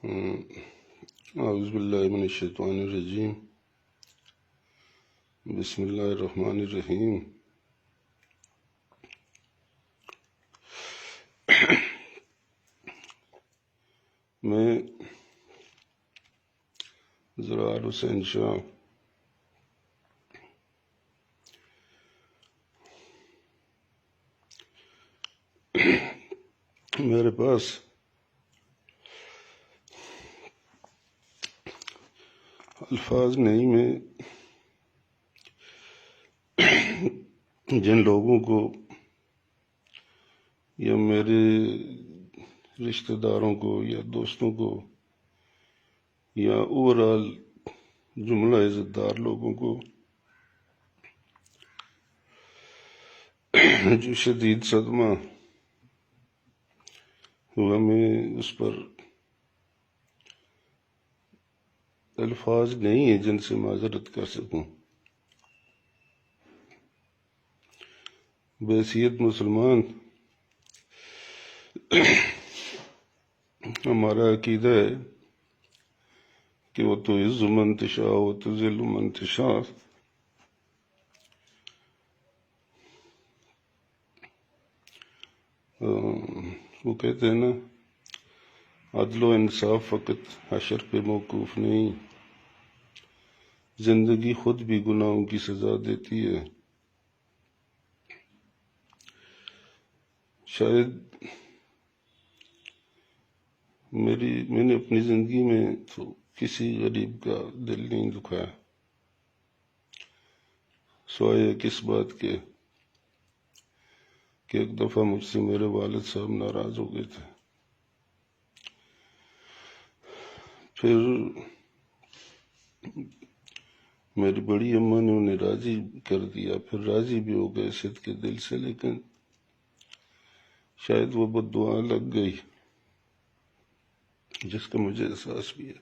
اعوذ باللہ من الشیطان الرجیم، بسم اللہ الرحمن الرحیم۔ میں زرار حسین شاہ میرے پاس الفاظ نہیں، میں جن لوگوں کو یا میرے رشتہ داروں کو یا دوستوں کو یا اوورآل جملہ عزت دار لوگوں کو جو شدید صدمہ ہوا، میں اس پر الفاظ نہیں ہیں جن سے معذرت کر سکوں۔ بحیثیت مسلمان ہمارا عقیدہ ہے کہ وہ تو عز من تشاء و تذل من تشاء، وہ کہتے ہیں نا، عدل و انصاف فقط حشر پہ موقوف نہیں، زندگی خود بھی گناہوں کی سزا دیتی ہے۔ شاید میں نے اپنی زندگی میں تو کسی غریب کا دل نہیں دکھایا، سوائے کس بات کے کہ ایک دفعہ مجھ سے میرے والد صاحب ناراض ہو گئے تھے، پھر میری بڑی اماں نے انہیں راضی کر دیا، پھر راضی بھی ہو گئے صدق کے دل سے، لیکن شاید وہ بد دعا لگ گئی جس کا مجھے احساس بھی ہے،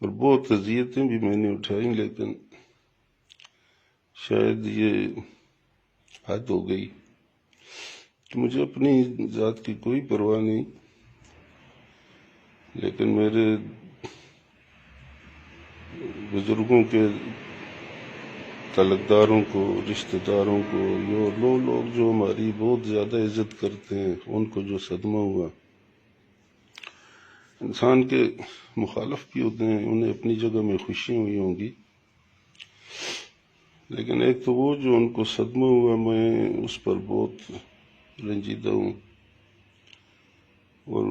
اور بہت اذیتیں بھی میں نے اٹھائیں، لیکن شاید یہ حد ہو گئی کہ مجھے اپنی ذات کی کوئی پرواہ نہیں، لیکن میرے بزرگوں کے تعلقداروں کو، رشتہ داروں کو، لوگ جو ہماری بہت زیادہ عزت کرتے ہیں، ان کو جو صدمہ ہوا۔ انسان کے مخالف بھی ہوتے ہیں، انہیں اپنی جگہ میں خوشی ہوئی ہوں گی، لیکن ایک تو وہ جو ان کو صدمہ ہوا، میں اس پر بہت رنجیدہ ہوں، اور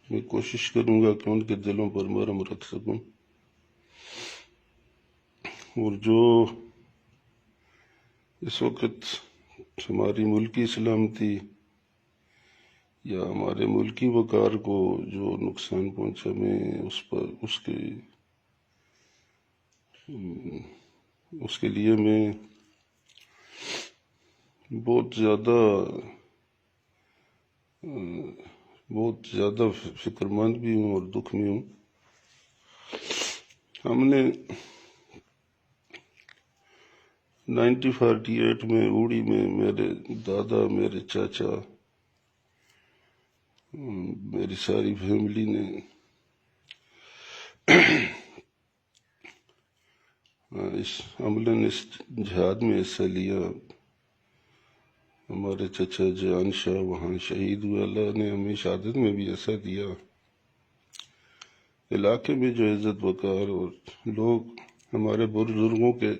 میں کوشش کروں گا کہ ان کے دلوں پر مرہم رکھ سکوں۔ اور جو اس وقت ہماری ملکی سلامتی یا ہمارے ملکی وقار کو جو نقصان پہنچا، میں اس کے لیے میں بہت زیادہ فکر مند بھی ہوں اور دکھ میں ہوں۔ ہم نے 1948 میں اوڑی میں میرے دادا، میرے چاچا، میری ساری فیملی نے عملاً اس جہاد میں حصہ لیا۔ ہمارے چچا جان شاہ وہاں شہید ہوئے، اللہ نے ہمیں شہادت میں بھی ایسا دیا۔ علاقے میں جو عزت وقار اور لوگ ہمارے بزرگوں کے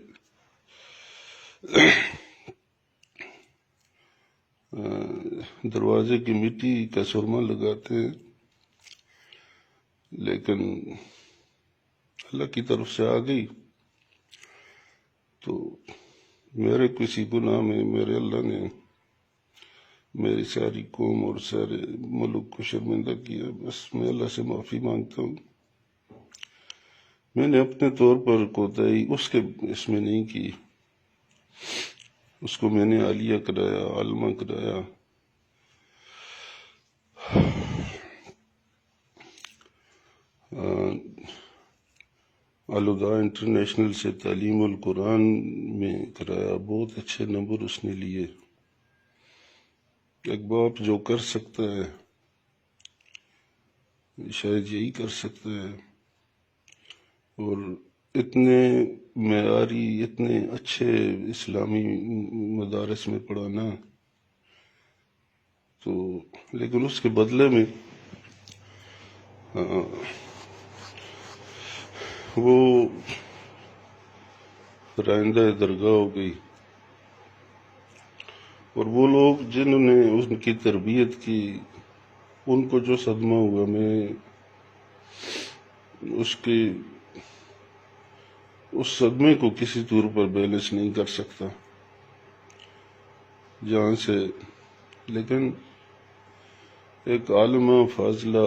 دروازے کی مٹی کا سرما لگاتے ہیں، لیکن اللہ کی طرف سے آ گئی تو میرے کسی گناہ میں میرے اللہ نے میری ساری قوم اور سارے ملک کو شرمندہ کیا۔ بس میں اللہ سے معافی مانگتا ہوں۔ میں نے اپنے طور پر کوتاہی اس میں نہیں کی، اس کو میں نے عالیہ کرایا، عالمہ کرایا۔ الہدا انٹرنیشنل سے تعلیم القرآن میں کرایا، بہت اچھے نمبر اس نے لیے۔ ایک باپ جو کر سکتا ہے شاید یہی کر سکتا ہے. اور اتنے معیاری اتنے اچھے اسلامی مدارس میں پڑھانا، تو لیکن اس کے بدلے میں وہ رائندہ درگاہ ہو گئی. اور وہ لوگ جنہوں نے ان کی تربیت کی، ان کو جو صدمہ ہوا، میں اس صدمے کو کسی طور پر بیلنس نہیں کر سکتا جہاں سے. لیکن ایک عالمہ فاضلہ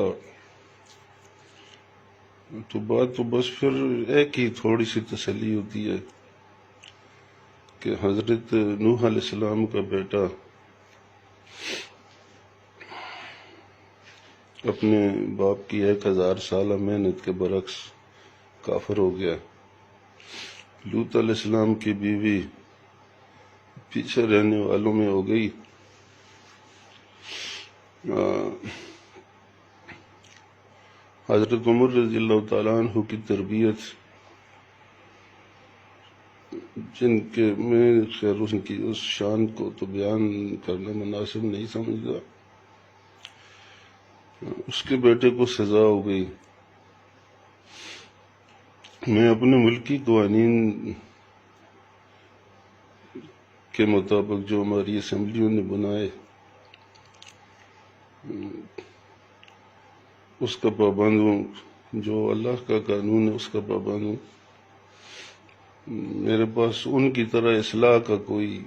تو بات تو بس پھر ایک ہی تھوڑی سی تسلی ہوتی ہے کہ حضرت نوح علیہ السلام کا بیٹا اپنے باپ کی 1000 سالہ محنت کے برعکس کافر ہو گیا. لوط علیہ السلام کی بیوی پیچھے رہنے والوں میں ہو گئی. حضرت عمر رضی اللہ تعالیٰ عنہ کی تربیت، جن کے میں خیر ان کی اس شان کو تو بیان کرنا مناسب نہیں سمجھتا، اس کے بیٹے کو سزا ہو گئی. میں اپنے ملکی قوانین کے مطابق جو ہماری اسمبلیوں نے بنائے اس کا پابند ہوں، جو اللہ کا قانون ہے اس کا پابند ہوں. میرے پاس ان کی طرح اصلاح کا کوئی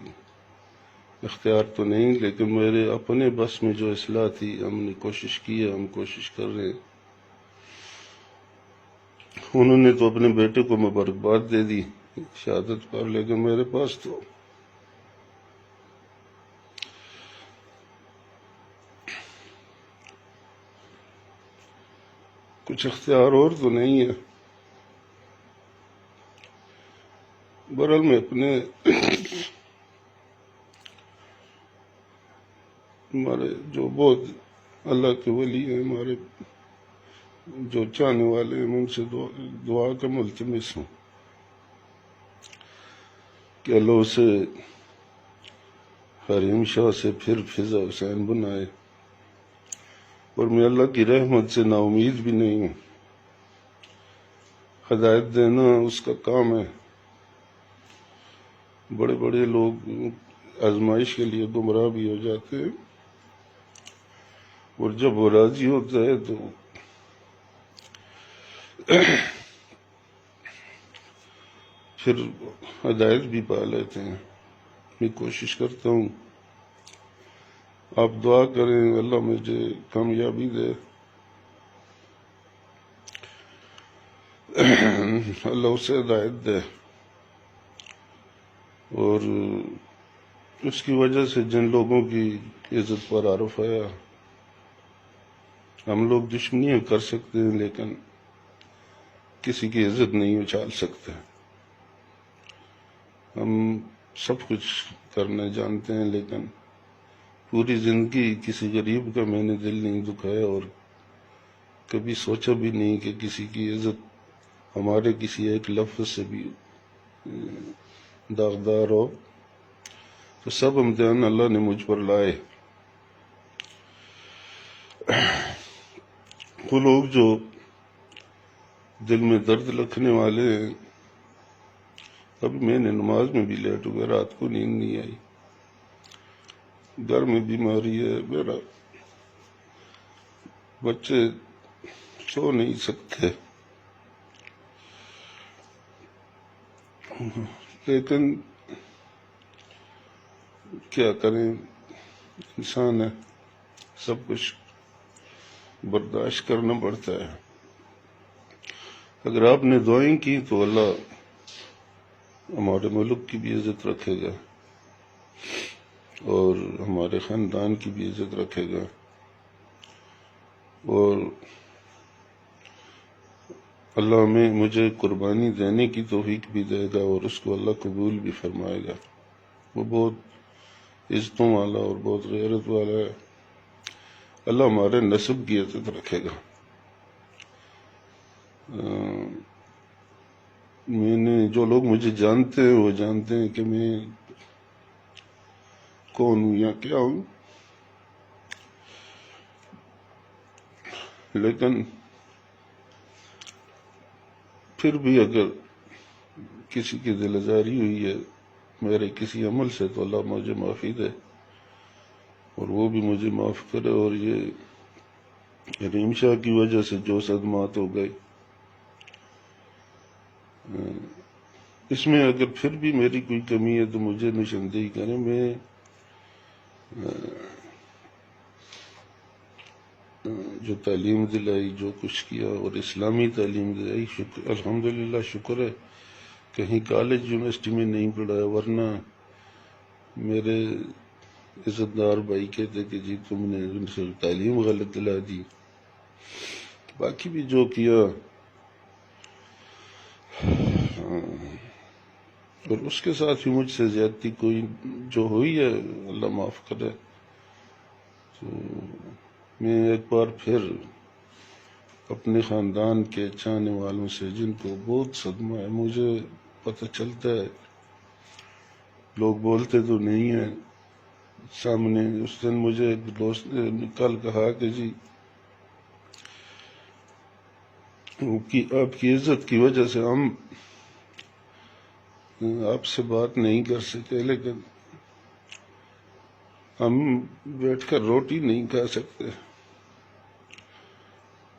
اختیار تو نہیں، لیکن میرے اپنے بس میں جو اصلاح تھی ہم نے کوشش کی ہے، ہم کوشش کر رہے ہیں. انہوں نے تو اپنے بیٹے کو مبارکباد دے دی شہادت پر، لیکن میرے پاس تو کچھ اختیار اور تو نہیں ہے. بہرحال میں اپنے ہمارے جو بہت اللہ کے ولی ہیں، ہمارے جو چاہنے والے ہیں، ان سے دعا کا ملتمس ہوں کہ اللہ اسے حریم شاہ سے پھر فضا حسین بنائے. اور میں اللہ کی رحمت سے نا امید بھی نہیں ہوں. ہدایت دینا اس کا کام ہے. بڑے بڑے لوگ آزمائش کے لیے گمراہ بھی ہو جاتے ہیں، اور جب وہ راضی ہوتا ہے تو پھر ہدایت بھی پا لیتے ہیں. میں کوشش کرتا ہوں، آپ دعا کریں اللہ مجھے کامیابی دے، اللہ اسے ہدایت دے، اور اس کی وجہ سے جن لوگوں کی عزت پر عارف آیا. ہم لوگ دشمنیاں کر سکتے ہیں لیکن کسی کی عزت نہیں اچھال سکتے. ہم سب کچھ کرنا جانتے ہیں، لیکن پوری زندگی کسی غریب کا میں نے دل نہیں دکھایا، اور کبھی سوچا بھی نہیں کہ کسی کی عزت ہمارے کسی ایک لفظ سے بھی داغدار ہو. تو سب امتحان اللہ نے مجھ پر لائے. وہ لوگ جو دل میں درد رکھنے والے ہیں، ابھی میں نے نماز میں بھی لیٹ ہو گیا، رات کو نیند نہیں آئی، گھر میں بیماری ہے، میرا بچے سو نہیں سکتے، لیکن کیا کریں، انسان ہے، سب کچھ برداشت کرنا پڑتا ہے. اگر آپ نے دعائیں کی تو اللہ ہمارے ملک کی بھی عزت رکھے گا اور ہمارے خاندان کی بھی عزت رکھے گا، اور اللہ مجھے قربانی دینے کی توفیق بھی دے گا، اور اس کو اللہ قبول بھی فرمائے گا. وہ بہت عزتوں والا اور بہت غیرت والا ہے. اللہ ہمارے نسب کی عزت رکھے گا. میں نے جو لوگ مجھے جانتے ہیں وہ جانتے ہیں کہ میں کون ہوں یا کیا ہوں، لیکن پھر بھی اگر کسی کی دل آزاری ہوئی ہے میرے کسی عمل سے تو اللہ مجھے معافی دے اور وہ بھی مجھے معاف کرے، اور یہ رحیم شاہ کی وجہ سے جو صدمات ہو گئے اس میں اگر پھر بھی میری کوئی کمی ہے تو مجھے نشاندہی کریں۔ میں جو تعلیم دلائی، جو کچھ کیا اور اسلامی تعلیم دلائی، الحمدللہ شکر ہے کہیں کالج یونیورسٹی میں نہیں پڑھایا، ورنہ میرے عزت دار بھائی کہتے کہ جی تم نے ان سے تعلیم غلط دلا دی۔ باقی بھی جو کیا اور اس کے ساتھ ہی مجھ سے زیادتی کوئی جو ہوئی ہے اللہ معاف کرے۔ تو میں ایک بار پھر اپنے خاندان کے چاہنے والوں سے، جن کو بہت صدمہ ہے، مجھے پتہ چلتا ہے، لوگ بولتے تو نہیں ہیں سامنے۔ اس دن مجھے ایک دوست نے کل کہا کہ جی آپ کی عزت کی وجہ سے ہم آپ سے بات نہیں کر سکتے، لیکن ہم بیٹھ کر روٹی نہیں کھا سکتے۔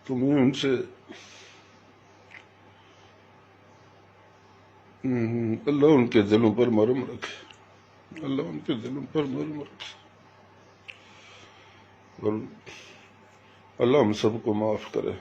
تو میں ان سے اللہ ان کے دلوں پر مرہم رکھے، اللہ ان کے دلوں پر مرہم رکھے، اور اللہ ہم سب کو معاف کرے۔